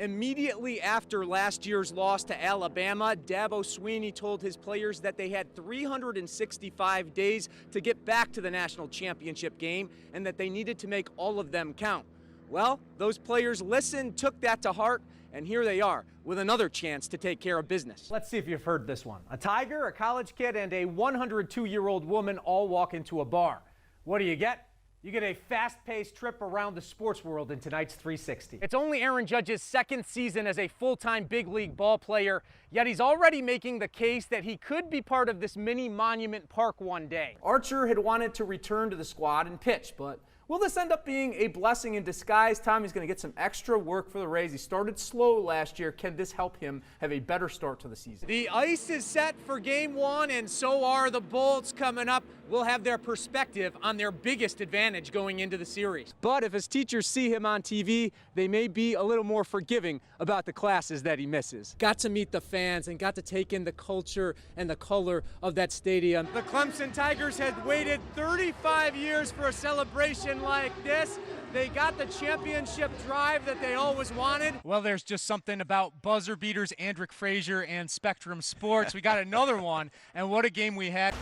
Immediately after last year's loss to Alabama, Dabo Swinney told his players that they had 365 days to get back to the national championship game and that they needed to make all of them count. Well, those players listened, took that to heart, and here they are with another chance to take care of business. Let's see if you've heard this one. A tiger, a college kid, and a 102-year-old woman all walk into a bar. What do you get? You get a fast-paced trip around the sports world in tonight's 360. It's only Aaron Judge's second season as a full-time big league ball player, yet he's already making the case that he could be part of this mini Monument Park one day. Archer had wanted to return to the squad and pitch, but will this end up being a blessing in disguise? Tommy's going to get some extra work for the Rays. He started slow last year. Can this help him have a better start to the season? The ice is set for game one, and so are the Bolts coming up. Will have their perspective on their biggest advantage going into the series. But if his teachers see him on TV, they may be a little more forgiving about the classes that he misses. Got to meet the fans and got to take in the culture and the color of that stadium. The Clemson Tigers had waited 35 years for a celebration like this. They got the championship drive that they always wanted. Well, there's just something about buzzer beaters, Andrick Frazier, and Spectrum Sports. We got another one, and what a game we had.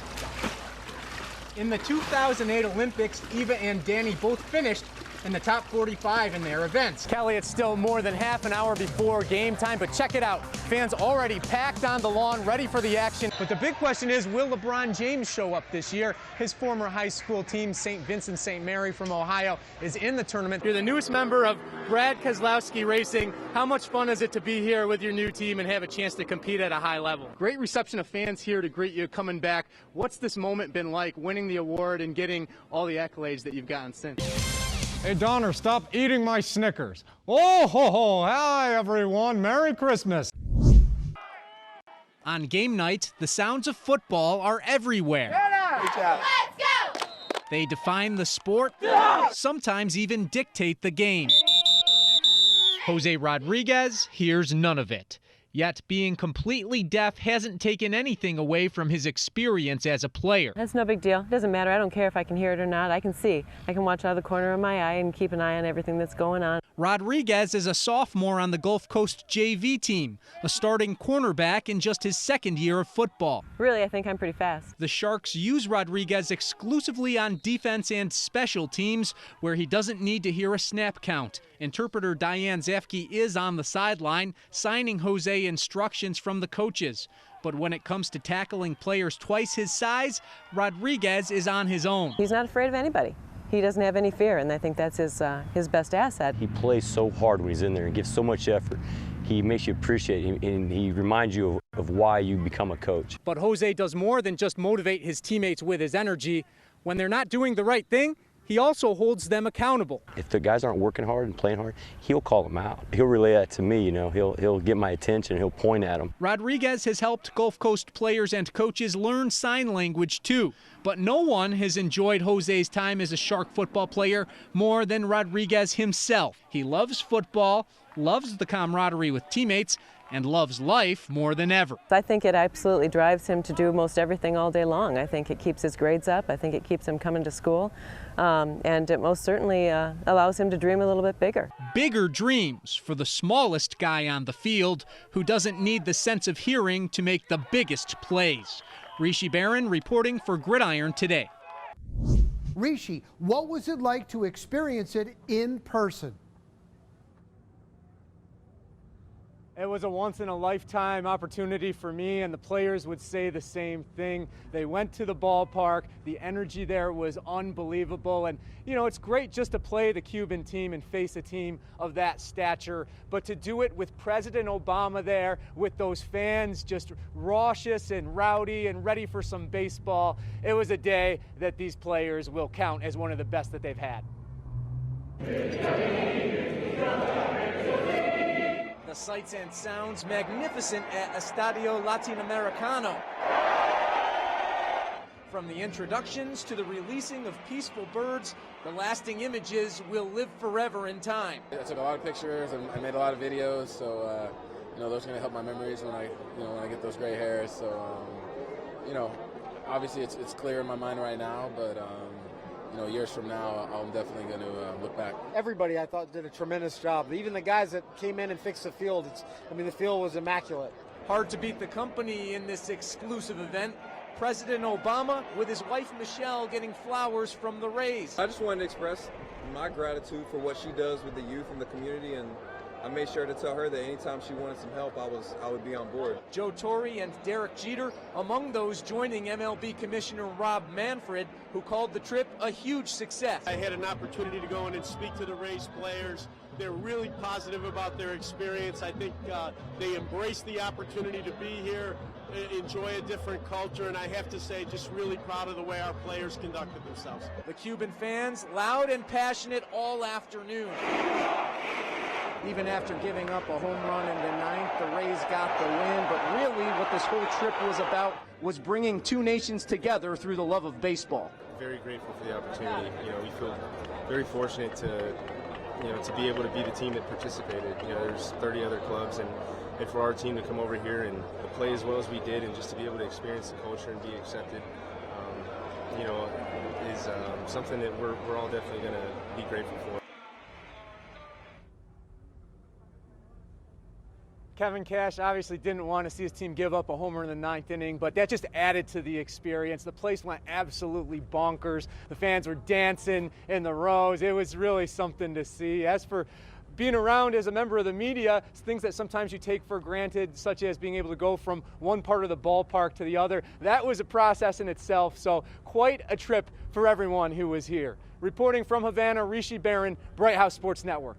In the 2008 Olympics, Eva and Danny both finished in the top 45 in their events. Kelly, it's still more than half an hour before game time, but check it out. Fans already packed on the lawn, ready for the action. But the big question is, will LeBron James show up this year? His former high school team, St. Vincent St. Mary from Ohio, is in the tournament. You're the newest member of Brad Keselowski Racing. How much fun is it to be here with your new team and have a chance to compete at a high level? Great reception of fans here to greet you coming back. What's this moment been like, winning the award and getting all the accolades that you've gotten since? Hey, Donner, stop eating my Snickers. Oh, ho, ho. Hi, everyone. Merry Christmas. On game night, the sounds of football are everywhere. Let's go! They define the sport, sometimes even dictate the game. Jose Rodriguez hears none of it. Yet being completely deaf hasn't taken anything away from his experience as a player. That's no big deal. It doesn't matter. I don't care if I can hear it or not. I can see. I can watch out of the corner of my eye and keep an eye on everything that's going on. Rodriguez is a sophomore on the Gulf Coast JV team, a starting cornerback in just his second year of football. Really, I think I'm pretty fast. The Sharks use Rodriguez exclusively on defense and special teams, where he doesn't need to hear a snap count. Interpreter Diane Zafke is on the sideline, signing Jose instructions from the coaches. But when it comes to tackling players twice his size, Rodriguez is on his own. He's not afraid of anybody. He doesn't have any fear, and I think that's his best asset. He plays so hard when he's in there and gives so much effort. He makes you appreciate him, and he reminds you of why you become a coach. But Jose does more than just motivate his teammates with his energy. When they're not doing the right thing, he also holds them accountable. If the guys aren't working hard and playing hard, he'll call them out. He'll relay that to me, you know. He'll get my attention, he'll point at them. Rodriguez has helped Gulf Coast players and coaches learn sign language too. But no one has enjoyed Jose's time as a Shark football player more than Rodriguez himself. He loves football, loves the camaraderie with teammates, and loves life more than ever. I think it absolutely drives him to do most everything all day long. I think it keeps his grades up. I think it keeps him coming to school. And it most certainly allows him to dream a little bit bigger. Bigger dreams for the smallest guy on the field who doesn't need the sense of hearing to make the biggest plays. Rishi Barran reporting for Gridiron Today. Rishi, what was it like to experience it in person? It was a once-in-a-lifetime opportunity for me, and the players would say the same thing. They went to the ballpark. The energy there was unbelievable. And, you know, it's great just to play the Cuban team and face a team of that stature, but to do it with President Obama there, with those fans just raucous and rowdy and ready for some baseball, it was a day that these players will count as one of the best that they've had. The sights and sounds magnificent at Estadio Latinoamericano. From the introductions to the releasing of peaceful birds, the lasting images will live forever in time. I took a lot of pictures and I made a lot of videos, so you know, those are going to help my memories when I get those gray hairs. So you know, obviously it's clear in my mind right now, but years from now, I'm definitely going to look back. Everybody, I thought, did a tremendous job. Even the guys that came in and fixed the field, the field was immaculate. Hard to beat the company in this exclusive event. President Obama with his wife Michelle getting flowers from the Rays. I just wanted to express my gratitude for what she does with the youth and the community, and I made sure to tell her that anytime she wanted some help, I would be on board. Joe Torre and Derek Jeter among those joining MLB Commissioner Rob Manfred, who called the trip a huge success. I had an opportunity to go in and speak to the Rays players. They're really positive about their experience. I think they embrace the opportunity to be here, enjoy a different culture, and I have to say, just really proud of the way our players conducted themselves. The Cuban fans, loud and passionate all afternoon. Even after giving up a home run in the ninth, the Rays got the win. But really what this whole trip was about was bringing two nations together through the love of baseball. Very grateful for the opportunity. We feel very fortunate to be able to be the team that participated. There's 30 other clubs, and for our team to come over here and play as well as we did, and just to be able to experience the culture and be accepted, is something that we're all definitely going to be grateful for. Kevin Cash obviously didn't want to see his team give up a homer in the ninth inning, but that just added to the experience. The place went absolutely bonkers. The fans were dancing in the rows. It was really something to see. As for being around as a member of the media, things that sometimes you take for granted, such as being able to go from one part of the ballpark to the other, that was a process in itself. So quite a trip for everyone who was here. Reporting from Havana, Rishi Barran, Bright House Sports Network.